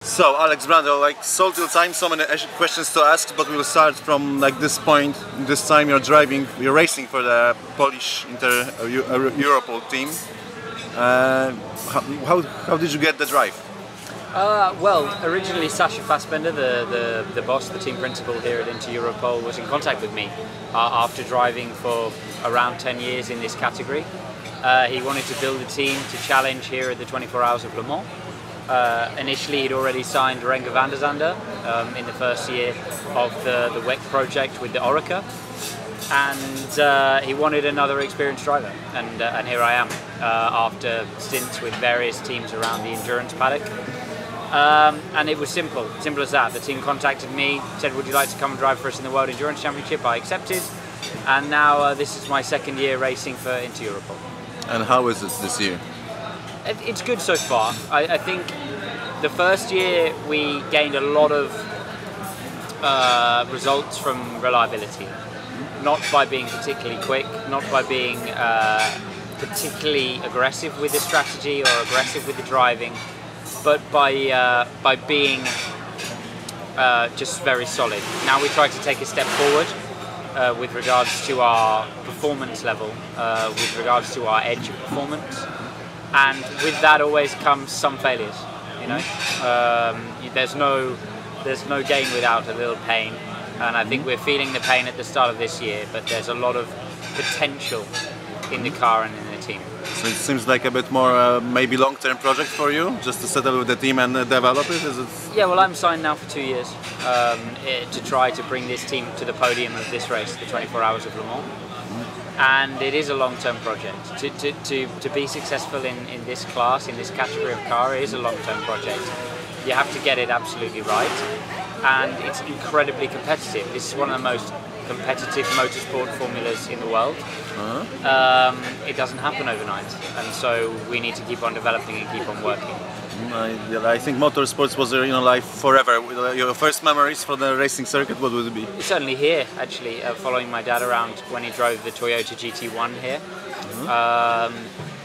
So, Alex Brundle, like so till time, so many questions to ask, but we will start from like this point. This time you're racing for the Polish Europol team. How did you get the drive? Well, originally Sasha Fassbender, the boss, the team principal here at Inter Europol, was in contact with me after driving for around 10 years in this category. He wanted to build a team to challenge here at the 24 Hours of Le Mans. Initially, he'd already signed Renger van der Zande in the first year of the WEC project with the Orica, and he wanted another experienced driver, and here I am after stints with various teams around the endurance paddock. And it was simple as that. The team contacted me, said, would you like to come and drive for us in the World Endurance Championship? I accepted, and now this is my second year racing for Inter Europol. And how is it this year? It's good so far. I think the first year we gained a lot of results from reliability. Not by being particularly quick, not by being particularly aggressive with the strategy or aggressive with the driving, but by being just very solid. Now we try to take a step forward with regards to our performance level, with regards to our edge of performance. And with that always comes some failures, you know. There's no gain without a little pain, and I think we're feeling the pain at the start of this year, but there's a lot of potential in the car and in the team. So it seems like a bit more maybe long-term project for you, just to settle with the team and develop it, is it? Yeah, well, I'm signed now for 2 years to try to bring this team to the podium of this race, the 24 Hours of Le Mans. And it is a long-term project. To be successful in this class, in this category of car, it is a long-term project. You have to get it absolutely right, and it's incredibly competitive. This is one of the most competitive motorsport formulas in the world. It doesn't happen overnight, and so we need to keep on developing and keep on working. I think motorsports was in your life forever. Your first memories for the racing circuit, what would it be? Certainly here, actually, following my dad around when he drove the Toyota GT1 here.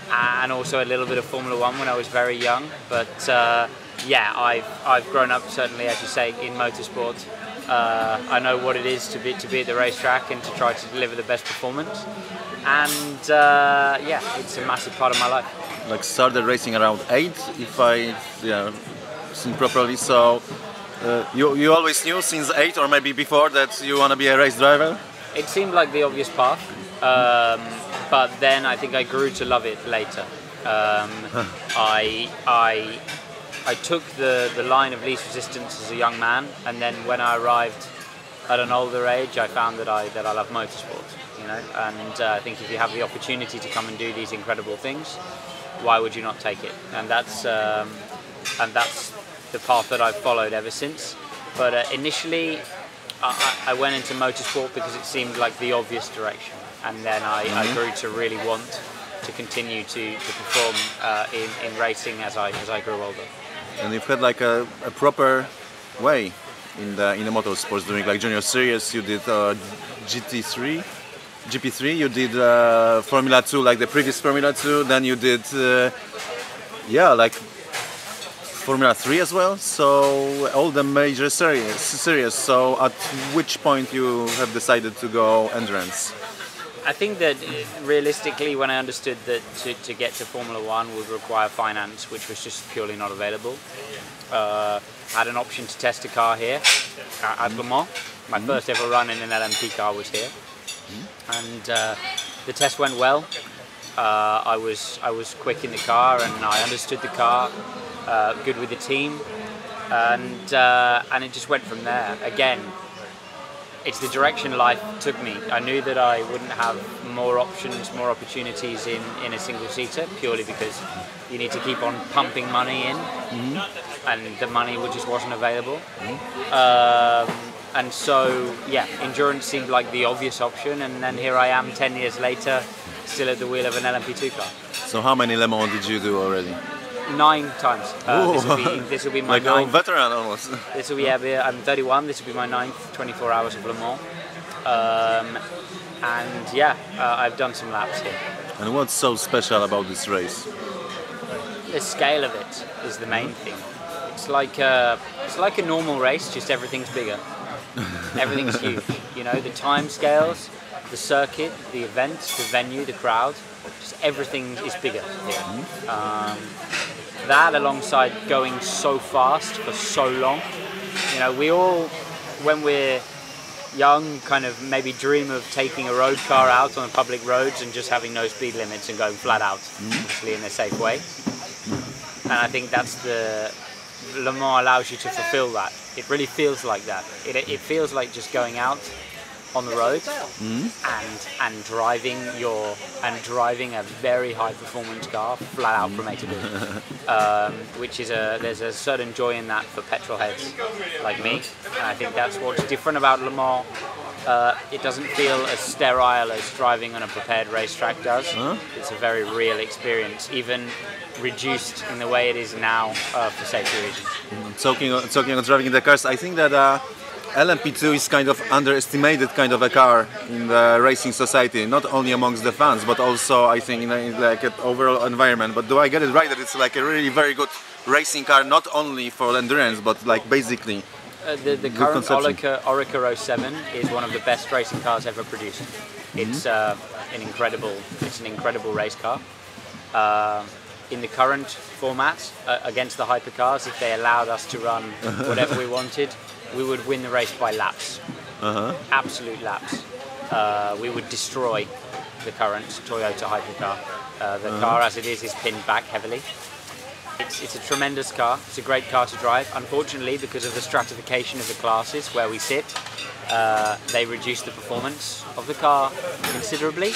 And also a little bit of Formula One when I was very young. But yeah, I've grown up, certainly, as you say, in motorsport. I know what it is to be at the racetrack and to try to deliver the best performance. And yeah, it's a massive part of my life. Like started racing around 8, if I seen properly. So you always knew since 8 or maybe before that you want to be a race driver? It seemed like the obvious path, but then I think I grew to love it later. I took the line of least resistance as a young man, and then when I arrived at an older age, I found that I love motorsport. You know, and I think if you have the opportunity to come and do these incredible things, why would you not take it? And that's the path that I've followed ever since. But initially, I went into motorsport because it seemed like the obvious direction, and then I grew to really want to continue to perform in racing as I grew older. And you've had like a proper way in the motorsports, doing like junior series. You did GP3, you did Formula 2, like the previous Formula 2, then you did like Formula 3 as well, so all the major series. So at which point you have decided to go endurance? I think that realistically, when I understood that to get to Formula 1 would require finance, which was just purely not available, I had an option to test a car here at Le Mans. My first ever run in an LMP car was here. And the test went well. I was quick in the car, and I understood the car, good with the team, and it just went from there. Again, it's the direction life took me. I knew that I wouldn't have more options, more opportunities in a single-seater, purely because you need to keep on pumping money in, and the money just wasn't available. And so, yeah, endurance seemed like the obvious option, and then here I am 10 years later, still at the wheel of an LMP2 car. So how many Le Mans did you do already? 9 times. This will be my like 9th. a veteran almost. This will be, I'm 31, this will be my 9th 24 Hours of Le Mans. And yeah, I've done some laps here. And what's so special about this race? The scale of it is the main thing. It's like a normal race, just everything's bigger. Everything's huge. You know, the time scales, the circuit, the event, the venue, the crowd, just everything is bigger here. That alongside going so fast for so long. You know, we all, when we're young, kind of maybe dream of taking a road car out on the public roads and just having no speed limits and going flat out, obviously in a safe way. And I think that's Le Mans allows you to fulfill that. It really feels like that. It feels like just going out on the road and driving a very high performance car flat out from A to B, which is there's a certain joy in that for petrol heads like me, and I think that's what's different about Le Mans. It doesn't feel as sterile as driving on a prepared racetrack does. It's a very real experience, even reduced in the way it is now for safety reasons. Talking of driving the cars, I think that LMP2 is kind of underestimated kind of a car in the racing society, not only amongst the fans, but also I think in like an overall environment. But do I get it right that it's like a really very good racing car, not only for endurance, but like basically the current Oreca 07 is one of the best racing cars ever produced. It's an incredible race car. In the current format, against the hypercars, if they allowed us to run whatever we wanted, we would win the race by laps. Absolute laps. We would destroy the current Toyota hypercar. The car as it is pinned back heavily. It's a tremendous car. It's a great car to drive. Unfortunately, because of the stratification of the classes where we sit, they reduce the performance of the car considerably,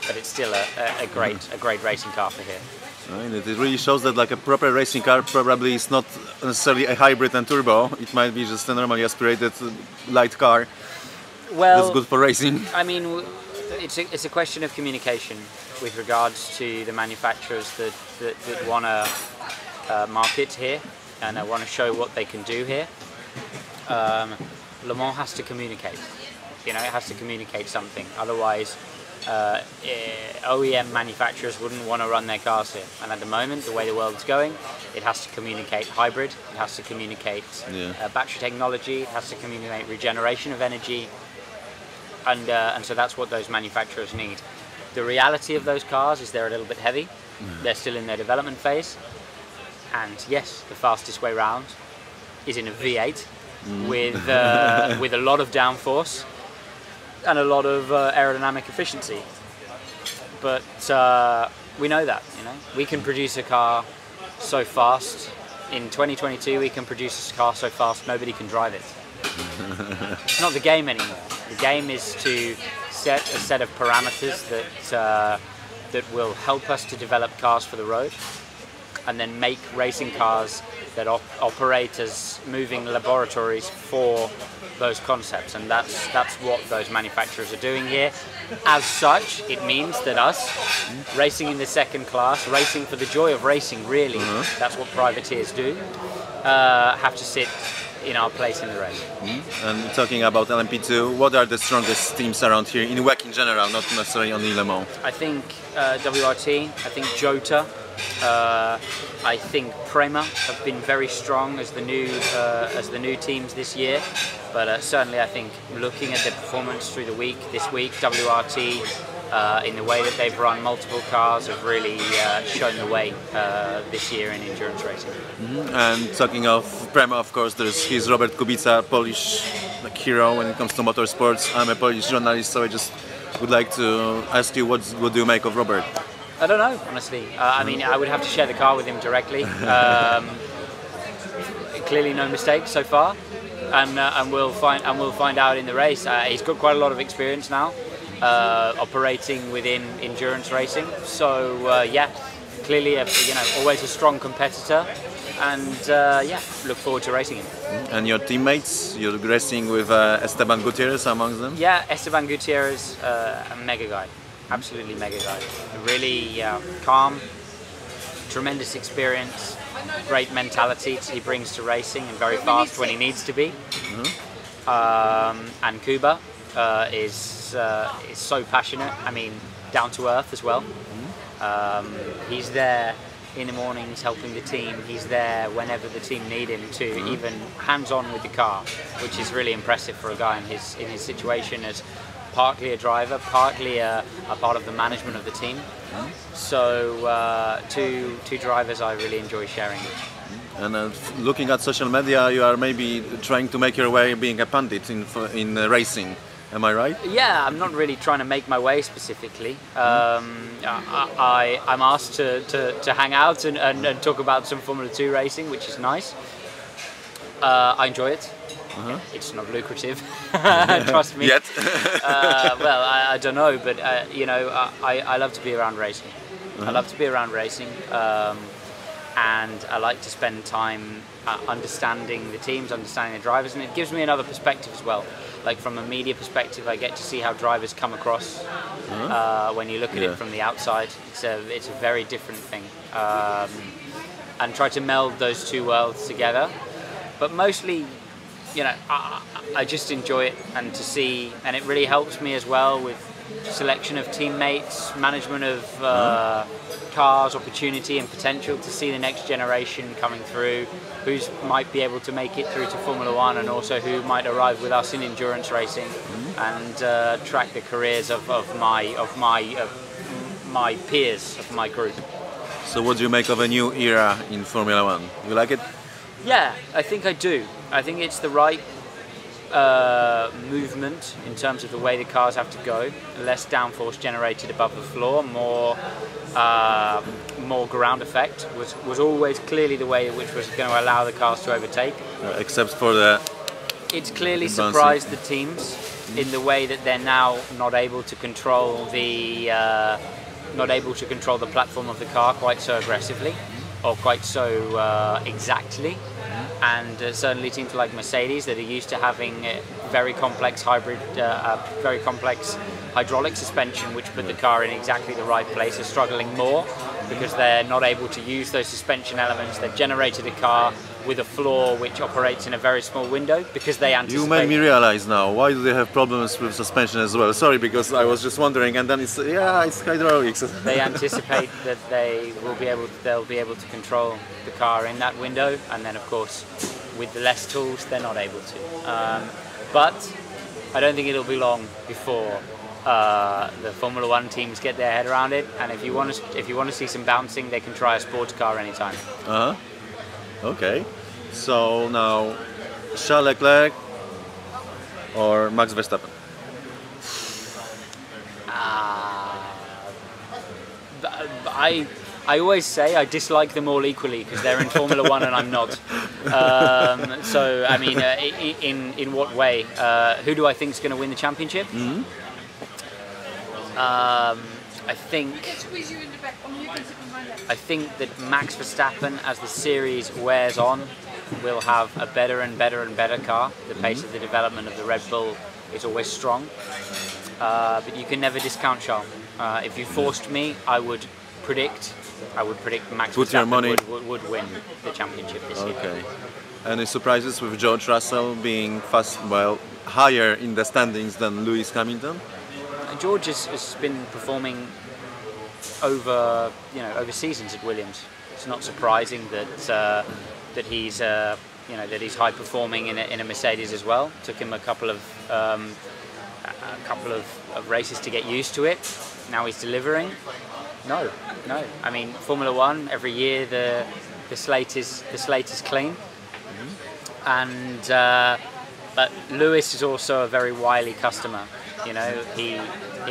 but it's still a great racing car for here. And it really shows that like a proper racing car probably is not necessarily a hybrid and turbo. It might be just a normally aspirated light car. Well, that's good for racing. I mean, it's a question of communication with regards to the manufacturers that want to market here and want to show what they can do here. Le Mans has to communicate. You know, it has to communicate something. Otherwise, OEM manufacturers wouldn't want to run their cars here, and at the moment, the way the world's going, it has to communicate hybrid, it has to communicate battery technology, it has to communicate regeneration of energy, and so that's what those manufacturers need. The reality of those cars is they're a little bit heavy, they're still in their development phase, and yes, the fastest way round is in a V8 with a lot of downforce and a lot of aerodynamic efficiency, but we know that, you know, we can produce a car so fast. In 2022, we can produce a car so fast nobody can drive it. It's not the game anymore. The game is to set a set of parameters that will help us to develop cars for the road, and then make racing cars that operate as moving laboratories for those concepts, and that's what those manufacturers are doing here. As such, it means that us, racing in the second class, racing for the joy of racing, really, that's what privateers do, have to sit in our place in the race. And talking about LMP2, what are the strongest teams around here in WEC in general, not necessarily only Le Mans? I think WRT, I think Jota, I think Prema have been very strong as the new teams this year, but certainly I think looking at their performance through the week, this week, WRT in the way that they've run multiple cars have really shown the way this year in endurance racing. And talking of Prema, of course, he's Robert Kubica, Polish hero when it comes to motorsports. I'm a Polish journalist, so I just would like to ask you, what do you make of Robert? I don't know, honestly. I mean, I would have to share the car with him directly. Clearly, no mistakes so far, and we'll find out in the race. He's got quite a lot of experience now, operating within endurance racing. So yeah, clearly, always a strong competitor, and yeah, look forward to racing him. And your teammates, you're racing with Esteban Gutierrez amongst them? Yeah, Esteban Gutierrez, a mega guy. Absolutely mega guy. Really calm, tremendous experience, great mentality he brings to racing, and very fast when he needs to be. And Kuba is so passionate. I mean, down to earth as well. He's there in the mornings helping the team. He's there whenever the team need him to, even hands-on with the car, which is really impressive for a guy in his situation as partly a driver, partly a part of the management of the team. So two drivers I really enjoy sharing with. And looking at social media, you are maybe trying to make your way being a pundit in racing. Am I right? Yeah, I'm not really trying to make my way specifically. I'm asked to hang out and talk about some Formula 2 racing, which is nice. I enjoy it. It's not lucrative, trust me. Yet? Well, I don't know, but you know, I love to be around racing. I love to be around racing, and I like to spend time understanding the teams, understanding the drivers, and it gives me another perspective as well. Like from a media perspective, I get to see how drivers come across when you look at it from the outside. It's a very different thing, and try to meld those two worlds together. But mostly, you know, I just enjoy it, and to see, and it really helps me as well with selection of teammates, management of cars, opportunity and potential to see the next generation coming through, who might be able to make it through to Formula 1, and also who might arrive with us in endurance racing, and track the careers of my peers, of my group. So what do you make of a new era in Formula 1? You like it? Yeah, I think I do. I think it's the right movement in terms of the way the cars have to go. Less downforce generated above the floor, more ground effect was always clearly the way which was going to allow the cars to overtake. Except for the... It's clearly surprised the teams in the way that they're now not able to control the platform of the car quite so aggressively or quite so exactly. And certainly teams like Mercedes that are used to having very complex very complex hydraulic suspension, which put the car in exactly the right place, are struggling more because they're not able to use those suspension elements. They've generated a car with a floor which operates in a very small window because they anticipate... You made me realize now, why do they have problems with suspension as well? Sorry, because I was just wondering, and then it's hydraulics. They anticipate that they'll be able to control the car in that window, and then of course with the less tools they're not able to. But I don't think it'll be long before the Formula 1 teams get their head around it, and if you want to see some bouncing, they can try a sports car anytime. Okay, so now Charles Leclerc or Max Verstappen? I always say I dislike them all equally because they're in Formula 1 and I'm not. So I mean, in what way? Who do I think is going to win the championship? I think that Max Verstappen, as the series wears on, will have a better and better and better car. The pace of the development of the Red Bull is always strong, but you can never discount Charles. If you forced me, I would predict Max Verstappen would win the championship this year. Okay. Any surprises with George Russell being higher in the standings than Lewis Hamilton? George has been performing over seasons at Williams. It's not surprising that he's high performing in a Mercedes as well. Took him a couple of races to get used to it. Now he's delivering. No. I mean, Formula 1 every year the slate is clean, and but Lewis is also a very wily customer. You know, he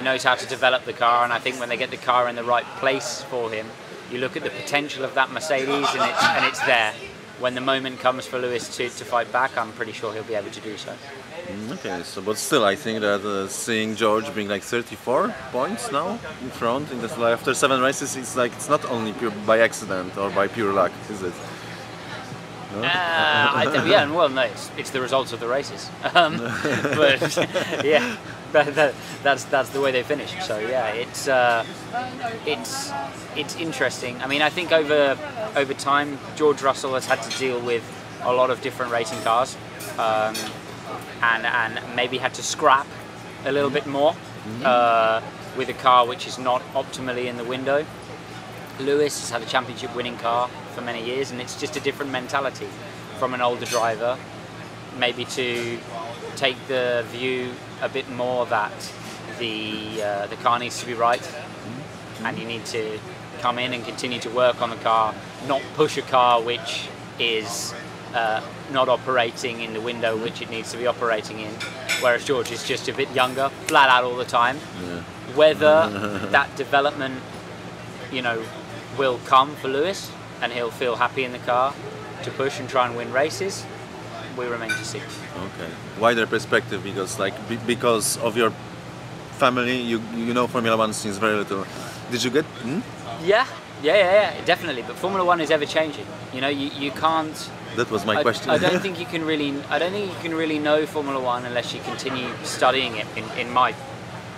knows how to develop the car, and I think when they get the car in the right place for him, you look at the potential of that Mercedes, and it's there. When the moment comes for Lewis to fight back, I'm pretty sure he'll be able to do so. Okay, so but still, I think that seeing George being like 34 points now in front after 7 races, it's not only pure by accident or by pure luck, is it? No? No, it's the results of the races. But yeah, that's the way they finished. So yeah, it's interesting. I mean, I think over time, George Russell has had to deal with a lot of different racing cars, and maybe had to scrap a little bit more. with a car which is not optimally in the window. Lewis has had a championship winning car for many years, and it's just a different mentality from an older driver, maybe to take the view a bit more that the car needs to be right, and you need to come in and continue to work on the car, not push a car which is not operating in the window which it needs to be operating in, whereas George is just a bit younger, flat out all the time. Yeah. Whether that development, you know, will come for Lewis and he'll feel happy in the car to push and try and win races, we remain to see. Okay, wider perspective, because because of your family, you know Formula One since very little. Did you get? Yeah, definitely. But Formula One is ever changing. You know, you can't. That was my question. I don't think you can really know Formula One unless you continue studying it. In my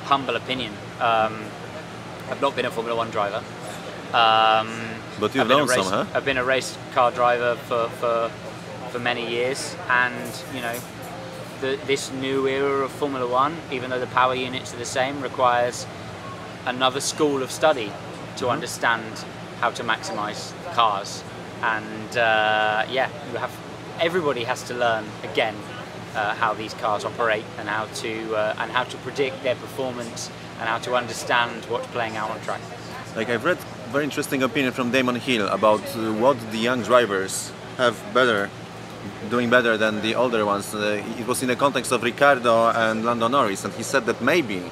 humble opinion, I've not been a Formula One driver. But you've known some, huh? I've been a race car driver for many years, and you know, this new era of Formula One, even though the power units are the same, requires another school of study to understand how to maximise cars. And yeah, everybody has to learn again how these cars operate and how to predict their performance and how to understand what's playing out on track. Like, I've read very interesting opinion from Damon Hill about what the young drivers have doing better than the older ones. It was in the context of Ricciardo and Lando Norris, and he said that maybe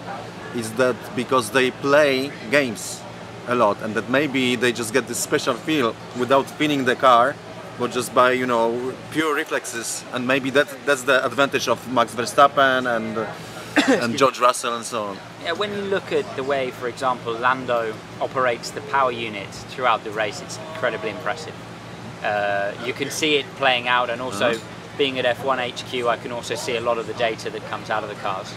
it's that because they play games a lot, and that maybe they just get this special feel without feeling the car, but just by, you know, pure reflexes, and maybe that's the advantage of Max Verstappen and George Russell and so on. Yeah, when you look at the way, for example, Lando operates the power unit throughout the race, it's incredibly impressive. You can see it playing out, and also being at F1 HQ, I can also see a lot of the data that comes out of the cars.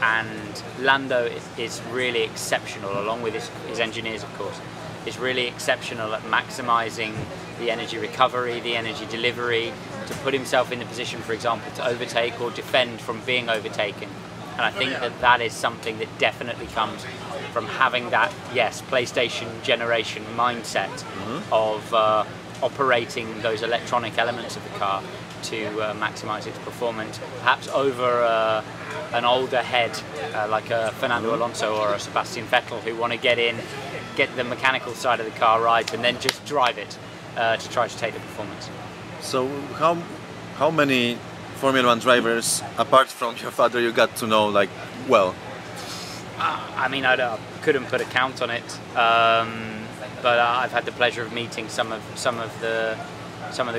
And Lando is really exceptional, along with his engineers, of course, is really exceptional at maximising the energy recovery, the energy delivery, to put himself in the position, for example, to overtake or defend from being overtaken. And I think that is something that definitely comes from having that, yes, PlayStation generation mindset of operating those electronic elements of the car to maximise its performance, perhaps over an older head like a Fernando Alonso or a Sebastian Vettel, who want to get the mechanical side of the car right and then just drive it to try to take the performance. So how many Formula One drivers, apart from your father, you got to know, like, well? I mean, I couldn't put a count on it, but I've had the pleasure of meeting some of the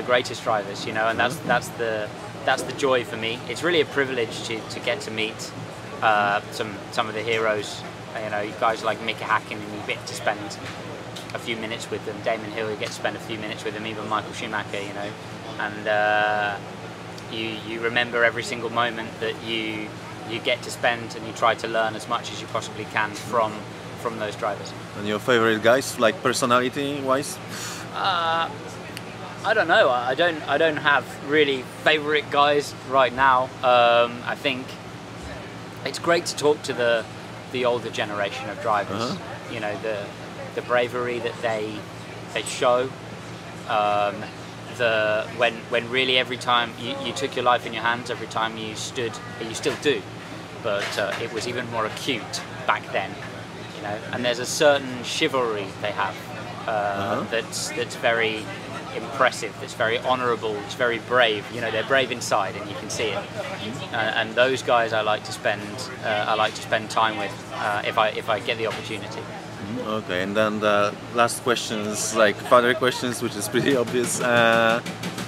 greatest drivers, you know, and that's the joy for me. It's really a privilege to get to meet some of the heroes, you know, guys like Mika Hakkinen, and you get to spend a few minutes with them. Damon Hill, you get to spend a few minutes with them. Even Michael Schumacher, you know, and you remember every single moment that you get to spend, and you try to learn as much as you possibly can from those drivers. And your favorite guys, like personality-wise? I don't know. I don't have really favorite guys right now. I think it's great to talk to the older generation of drivers. You know, the bravery that they show. When really every time you took your life in your hands, every time you stood, you still do, but it was even more acute back then, you know. And there's a certain chivalry they have that's very impressive, that's very honourable, it's very brave. You know, they're brave inside, and you can see it. And those guys I like to spend time with if I get the opportunity. Okay, and then the last questions, like father questions, which is pretty obvious,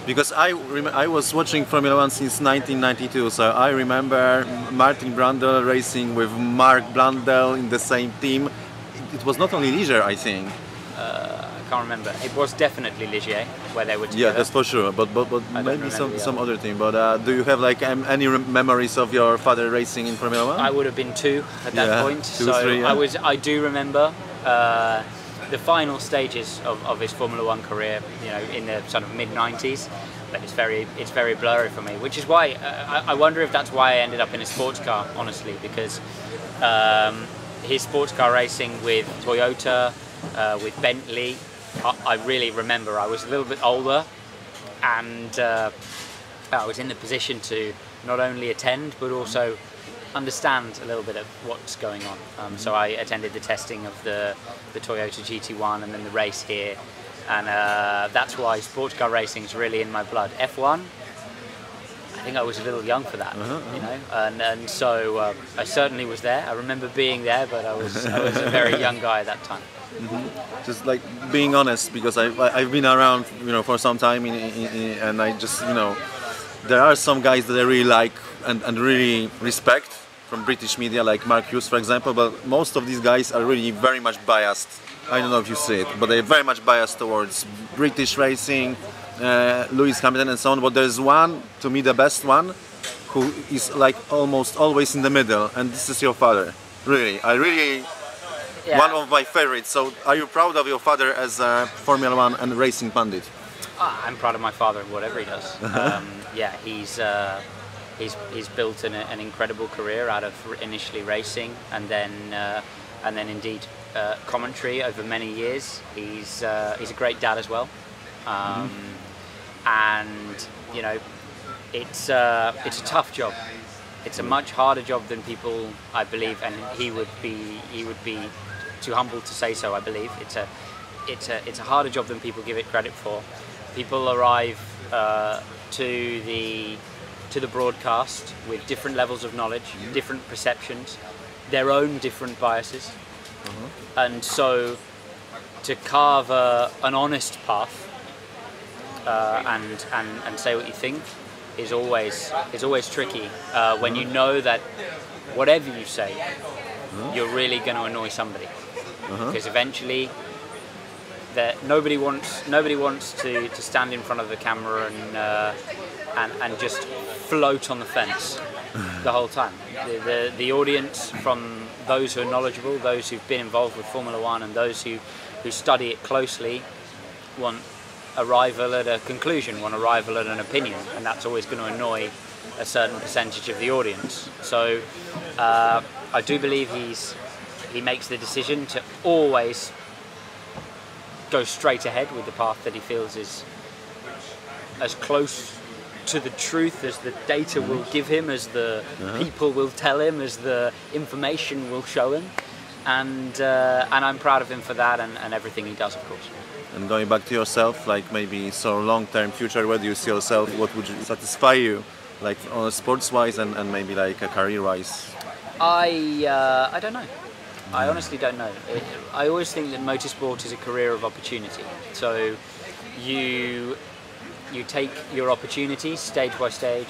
because I was watching Formula One since 1992, so I remember Martin Brundle racing with Mark Brundle in the same team. It was not only Ligier, I think. I can't remember. It was definitely Ligier where they were together. Yeah, that's for sure. But maybe some other team. But do you have like any memories of your father racing in Formula One? I would have been 2 at that point. 2, 3, yeah. I do remember the final stages of his Formula One career. You know, in the sort of mid-90s, but it's very blurry for me, which is why I wonder if that's why I ended up in a sports car, honestly, because his sports car racing with Toyota, with Bentley, I really remember I was a little bit older, and I was in the position to not only attend but also understand a little bit of what's going on. So I attended the testing of the Toyota GT1 and then the race here, and that's why sports car racing is really in my blood. F1, I think I was a little young for that, you know, and so I certainly was there. I remember being there, but I was a very young guy at that time. Just like being honest, because I've been around, you know, for some time, and I just, you know, there are some guys that I really like and really respect from British media, like Mark Hughes, for example, but most of these guys are really very much biased. I don't know if you see it, but they're very much biased towards British racing, Lewis Hamilton and so on, but there's one, to me the best one, who is like almost always in the middle, and this is your father. Really, one of my favorites. So are you proud of your father as a Formula 1 and racing pundit? I'm proud of my father in whatever he does. Yeah, he's built an incredible career out of initially racing and then indeed commentary over many years. He's a great dad as well, and you know, it's a tough job. It's a much harder job than people, I believe, and he would be too humble to say so. I believe it's a harder job than people give it credit for. People arrive to the broadcast with different levels of knowledge, different perceptions, their own different biases, and so to carve an honest path and say what you think is always tricky when you know that whatever you say, you're really going to annoy somebody, because eventually nobody wants to stand in front of the camera and just float on the fence the whole time. The audience, from those who are knowledgeable, those who've been involved with Formula 1 and those who study it closely, want arrival at a conclusion, want arrival at an opinion, and that's always going to annoy a certain percentage of the audience. So I do believe he makes the decision to always go straight ahead with the path that he feels is as close to the truth as the data will give him, as the people will tell him, as the information will show him, and I'm proud of him for that and everything he does, of course. And going back to yourself, like maybe so long-term future, where do you see yourself? What would satisfy you, like sports-wise and maybe like a career-wise? I don't know. I honestly don't know. I always think that motorsport is a career of opportunity. So you take your opportunities stage by stage.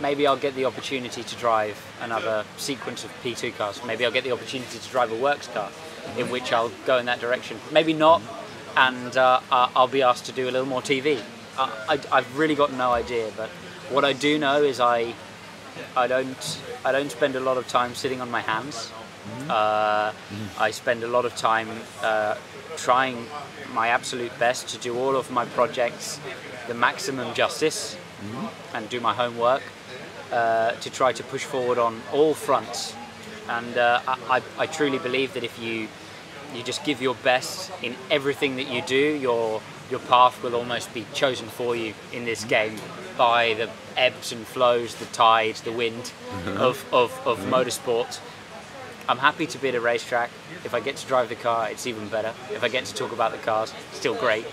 Maybe I'll get the opportunity to drive another sequence of P2 cars. Maybe I'll get the opportunity to drive a works car, in which I'll go in that direction. Maybe not, and I'll be asked to do a little more TV. I've really got no idea, but what I do know is I don't spend a lot of time sitting on my hands. I spend a lot of time trying my absolute best to do all of my projects the maximum justice and do my homework to try to push forward on all fronts. And I truly believe that if you just give your best in everything that you do, your path will almost be chosen for you in this game by the ebbs and flows, the tides, the wind of motorsport. I'm happy to be at a racetrack. If I get to drive the car, it's even better. If I get to talk about the cars, still great.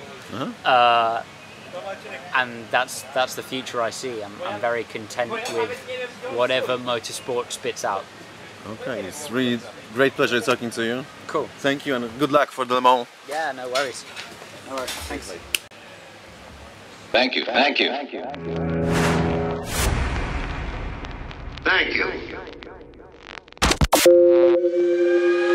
And that's the future I see. I'm very content with whatever motorsport spits out. Okay, it's really great pleasure talking to you. Cool. Thank you and good luck for the Le Mans. Yeah, no worries. No worries. Thanks. Thank you. Thank you. Thank you.